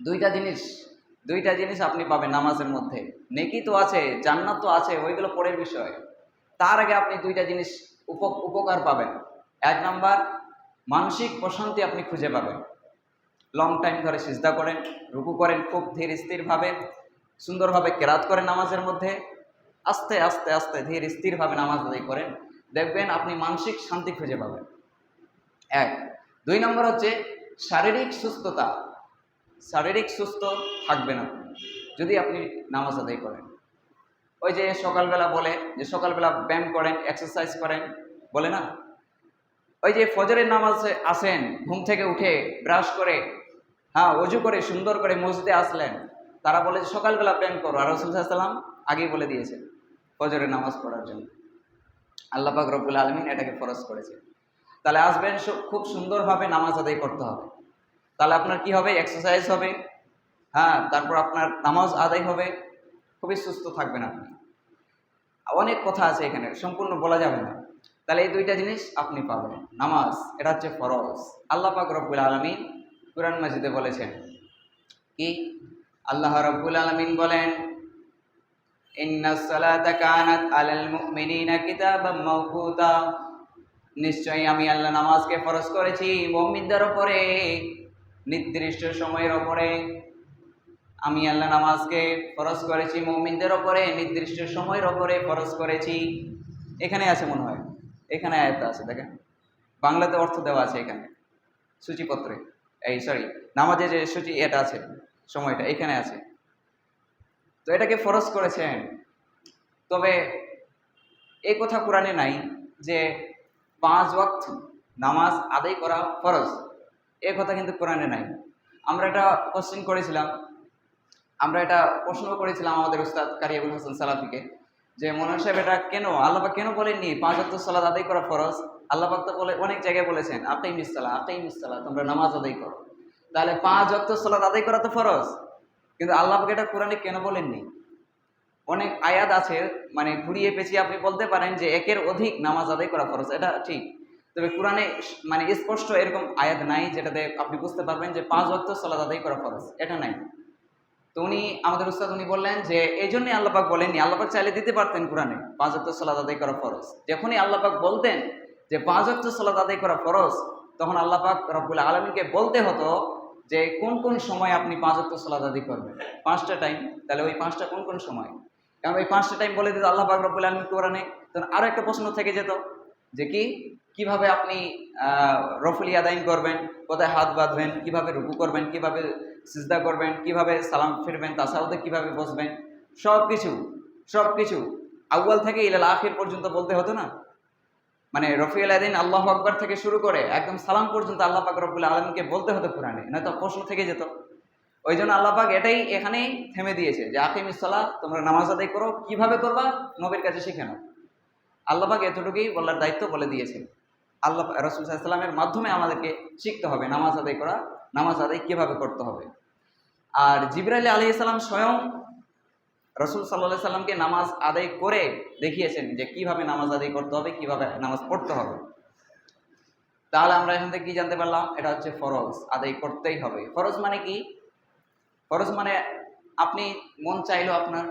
দুইটা জিনিস দুইটা জিনিস আপনি পাবেন নামাজের মধ্যে। নেকি তো আছে, জান্নাত তো আছে, ওইগুলো পরের বিষয়। তার আগে আপনি দুইটা জিনিস উপকার পাবেন। এক নাম্বার, মানসিক প্রশান্তি আপনি খুঁজে পাবেন। লং টাইম ধরে সিজদা করেন, রুকু করেন, খুব ধীর স্থিরভাবে সুন্দরভাবে কেরাত করেন নামাজের মধ্যে, আস্তে আস্তে আস্তে ধীর স্থিরভাবে নামাজ আদায় করেন, দেখবেন আপনি মানসিক শান্তি খুঁজে পাবেন। এক। দুই নম্বর হচ্ছে শারীরিক সুস্থতা। শারীরিক সুস্থ থাকবেন আপনি যদি আপনি নামাজ আদায় করেন। ওই যে সকালবেলা বলে যে সকালবেলা ব্যায়াম করেন, এক্সারসাইজ করেন, বলে না? ওই যে ফজরের নামাজে আসেন, ঘুম থেকে উঠে ব্রাশ করে, হ্যাঁ, অজু করে সুন্দর করে মসজিদে আসলেন, তারা বলে যে সকালবেলা ব্যায়াম করো, আর রাসূল সাল্লাল্লাহু আলাইহি ওয়াসাল্লাম আগেই বলে দিয়েছেন ফজরের নামাজ পড়ার জন্য। আল্লাহ পাক রব্বুল আলামিন এটাকে ফরজ করেছে। তাহলে আসবেন, খুব সুন্দরভাবে নামাজ আদায় করতে হবে। তাহলে আপনার কি হবে? এক্সারসাইজ হবে, হ্যাঁ, তারপর আপনার নামাজ আদায় হবে, খুবই সুস্থ থাকবেন আপনি। অনেক কথা আছে এখানে, সম্পূর্ণ বলা যাবে না। তাহলে এই দুইটা জিনিস আপনি পাবেন। নামাজ এটা হচ্ছে ফরজ। আল্লাহ পাক রব্বুল আলামিন কুরআন মাজিদে বলেছেন কি? আল্লাহ রব্বুল আলামিন বলেন, ইন্নাস সালাতা কানাত আলাল মুমিনিনা কিতাবাম মাওকুতা। নিশ্চয়ই আমি আল্লাহ নামাজকে ফরজ করেছি মুমিনদের উপরে নির্দিষ্ট সময়ের উপরে। আমি আল্লাহ নামাজকে ফরজ করেছি মুমিনদের উপরে নির্দিষ্ট সময়ের উপরে ফরজ করেছি। এখানে আছে মনে হয়, এখানে আয়াত আছে, দেখেন বাংলাতে অর্থ দেওয়া আছে এখানে সূচিপত্রে, এই সরি নামাজের যে সূচি এটা আছে, সময়টা এখানে আছে। তো এটাকে ফরজ করেছেন। তবে এই কথা কোরআনে নাই যে 5 ওয়াক্ত নামাজ আদায় করা ফরজ, এ কথা কিন্তু কোরআনে নাই। আমরা এটা কোশ্চেন করেছিলাম, আমরা এটা প্রশ্ন করেছিলাম আমাদের উস্তাদ কারি আবুল হাসান সালাফিকে, যে মনোয়ার সাহেব এটা কেন আল্লাহ পাক কেন বলেননি 5 ওয়াক্ত সালাত আদায় করা ফরজ? আল্লাহ পাক তো বলে অনেক জায়গায় বলেছেন আকিমিস সালাহ, তোমরা নামাজ আদায় করো। তাহলে 5 ওয়াক্ত সালাত আদায় করা তো ফরজ, কিন্তু আল্লাহ পাক এটা কোরআনে কেন বলেননি? অনেক আয়াত আছে, মানে ঘুরিয়ে পেঁচিয়ে আপনি বলতে পারেন যে একের অধিক নামাজ আদায় করা ফরজ, এটা ঠিক। তবে কোরআনে মানে স্পষ্ট এরকম আয়াত নাই যেটাতে আপনি বুঝতে পারবেন যে 5 ওয়াক্ত সালাত আদায় করা ফরজ, এটা নাই। তো উনি আমাদের উস্তাদ উনি বললেন যে এই জন্যই আল্লাহ পাক বলেননি। আল্লাহ পাক চাইলে দিতে পারতেন কোরআনে 5 ওয়াক্ত সালাত আদায় করা ফরজ। যখনই আল্লাহ পাক বলতেন যে 5 ওয়াক্ত সালাত আদায় করা ফরজ, তখন আল্লাহ পাক রব্বুল আলামিনকে বলতে হতো যে কোন কোন সময় আপনি 5 ওয়াক্ত সালাত আদায় করবেন। 5টা টাইম, তাহলে ওই 5টা কোন কোন সময়? কারণ ওই 5টা টাইম বলে দিত আল্লাহ পাক রব্বুল আলামিন কোরআনে। তখন আরো একটা প্রশ্ন থেকে যেত যে কিভাবে আপনি রফুল ইয়াদাইন করবেন, কোথায় হাত বাঁধবেন, কিভাবে রুকু করবেন, কিভাবে সিজদা করবেন, কিভাবে সালাম ফিরবেন, তাসাউদে কিভাবে বসবেন, সবকিছু আউয়াল থেকে ইলাল আখির পর্যন্ত বলতে হতো না? মানে রফিউল ইয়াদাইন আল্লাহু আকবার থেকে শুরু করে একদম সালাম পর্যন্ত আল্লাহ পাক রব্বুল আলামিনকে বলতে হতো কোরআনে, নয়তো প্রশ্ন থেকে যেত। ওই জন্য আল্লাহ পাক এটাই এখানেই থেমে দিয়েছে যে আকিমিস সালাহ, তোমরা নামাজ আদায় করো, কিভাবে করবা নবীর কাছে শিখে নাও। আল্লাহ পাক এতটুকুই বলার দায়িত্ব বলে দিয়েছেন। আল্লাহ রাসূল সাল্লাল্লাহু আলাইহি ওয়াসাল্লামের মাধ্যমে আমাদেরকে শিখতে হবে নামাজ আদায় করা, নামাজ আদায় কিভাবে করতে হবে। আর জিবরাইল আলাইহিস সালাম স্বয়ং রাসূল সাল্লাল্লাহু আলাইহি সাল্লামকে নামাজ আদায় করে দেখিয়েছেন যে কিভাবে নামাজ আদায় করতে হবে, কিভাবে নামাজ পড়তে হবে। তাহলে আমরা এখান থেকে কি জানতে পারলাম? এটা হচ্ছে ফরজ, আদায় করতেই হবে। ফরজ মানে কি? ফরজ মানে আপনি মন চাইলো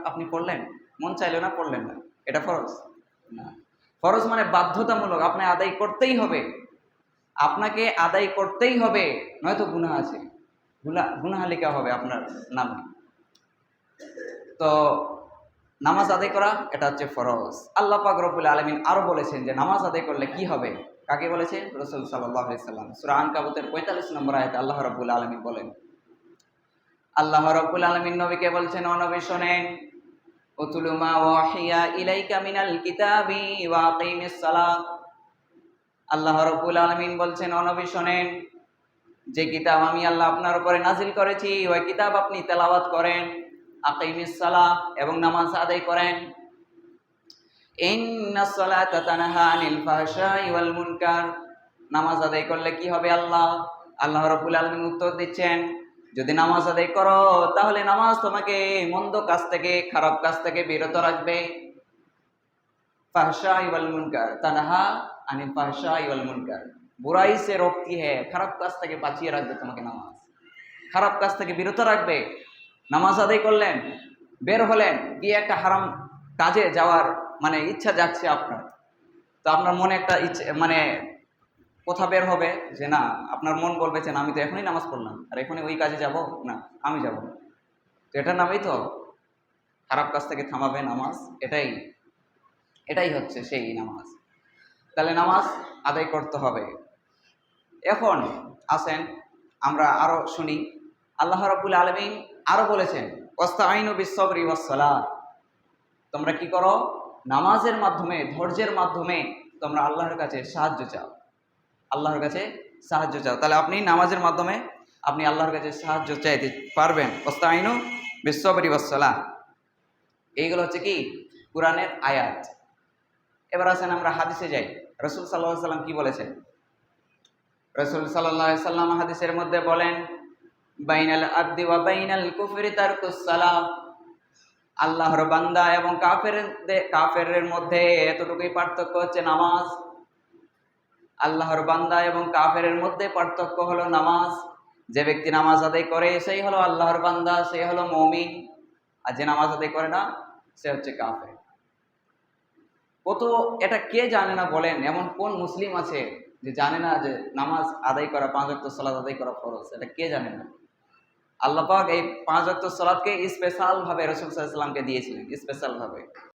আপনি পড়লেন, মন চাইলো না পড়লেন না, এটা ফরজ না। ফরজ মানে বাধ্যতামূলক, আপনি আদায় করতেই হবে, আপনাকে আদায় করতেই হবে, নয়তো গুনাহ আছে, গুনাহ লেখা হবে আপনার নামে। তো নামাজ আদায় করা এটা হচ্ছে ফরজ। আল্লাহ পাক রব্বুল আলামিন আরো বলেছেন যে নামাজ আদায় করলে কি হবে। কাকে বলেছেন? রাসূল সাল্লাল্লাহু আলাইহি সাল্লাম। সূরা আনকাবুতের 45 নম্বর আয়াতে আল্লাহ রাব্বুল আলামিন বলেন, আল্লাহ রাব্বুল আলামিন নবীকে বলছেন, ও নবী শোনেন, উতলু মা ওয়াহিয়া ইলাইকা মিনাল কিতাবি ওয়া আকিমিস সালাহ। আল্লাহ রাব্বুল আলামিন বলছেন, ও নবী শোনেন, যে কিতাব আমি আল্লাহ আপনার উপরে নাজিল করেছি ওই কিতাব আপনি তেলাওয়াত করেন, আকিমিস সালাহ, এবং নামাজ আদায় করেন। ইন্নাস সালাতা তানহা আনিল ফাহশাই ওয়াল মুনকার। নামাজ আদায় করলে কি হবে? আল্লাহ রাব্বুল আলামিন উত্তর দিচ্ছেন, যদি নামাজ আদায় করো তাহলে নামাজ তোমাকে মন্দ কাজ থেকে, খারাপ কাজ থেকে বিরত রাখবে। ফাহশাই ওয়াল মুনকার, তানহা আনিল ফাহশাই ওয়াল মুনকার, বুরাই সে रोकती है, খারাপ কাজ থেকে বাঁচিয়ে রাখবে তোমাকে নামাজ। খারাপ কাজ থেকে বিরত রাখবে। নামাজ আদায় করলেন, বের হলেন, গিয়ে একটা হারাম কাজে যাওয়ার মানে ইচ্ছা যাচ্ছে আপনার, তো আপনার মনে একটা ইচ্ছে মানে কোথা বের হবে যে না, আপনার মন বলবে যে না, আমি তো এখনই নামাজ পড়লাম আর এখনই ওই কাজে যাব না, আমি যাব না। তো এটার নামেই তো খারাপ কাজ থেকে থামাবে নামাজ। এটাই এটাই হচ্ছে সেই নামাজ। তাহলে নামাজ আদায় করতে হবে। এখন আসেন আমরা আরো শুনি, আল্লাহ রাব্বুল আলামিন আরো বলেছেন, ওয়াস্তাঈনু বিস-সাবরি ওয়াস-সালাহ, তোমরা কি করো, নামাজের মাধ্যমে, ধৈর্যের মাধ্যমে তোমরা আল্লাহর কাছে সাহায্য চাও, আল্লাহর কাছে সাহায্য চাও। তাহলে আপনি নামাজের মাধ্যমে আপনি আল্লাহর কাছে সাহায্য চাইতে পারবেন। ওয়াস্তাঈনু বিস-সাবরি ওয়াস-সালাহ, এইগুলো হচ্ছে কি কোরআনের আয়াত। এবার আসেন আমরা হাদিসে যাই, রাসূল সাল্লাল্লাহু আলাইহি সাল্লাম কি বলেছেন। রাসূল সাল্লাল্লাহু আলাইহি সাল্লাম হাদিসের মধ্যে বলেন, বাইনাল আবদি ওয়া বাইনাল কুফরি তারকুস সালাহ, আল্লাহর বান্দা এবং কাফেরের মধ্যে এতটুকুই পার্থক্য হচ্ছে নামাজ। আল্লাহর বান্দা এবং কাফেরের মধ্যে পার্থক্য হলো নামাজ। যে ব্যক্তি নামাজ আদায় করে সেই হলো আল্লাহর বান্দা, সে হলো মুমিন, আর যে নামাজ আদায় করে না সে হচ্ছে কাফের। কত এটা কে জানে না বলেন, এমন কোন মুসলিম আছে যে জানে না যে নামাজ আদায় করা, 5 ওয়াক্ত সালাত আদায় করা ফরজ? এটা কে জানে না? আল্লাহ পাক এই 5 ওয়াক্ত সালাতকে স্পেশাল ভাবে রাসূল সাল্লাল্লাহু আলাইহি ওয়াসাল্লামকে দিয়েছিলেন, স্পেশাল ভাবে।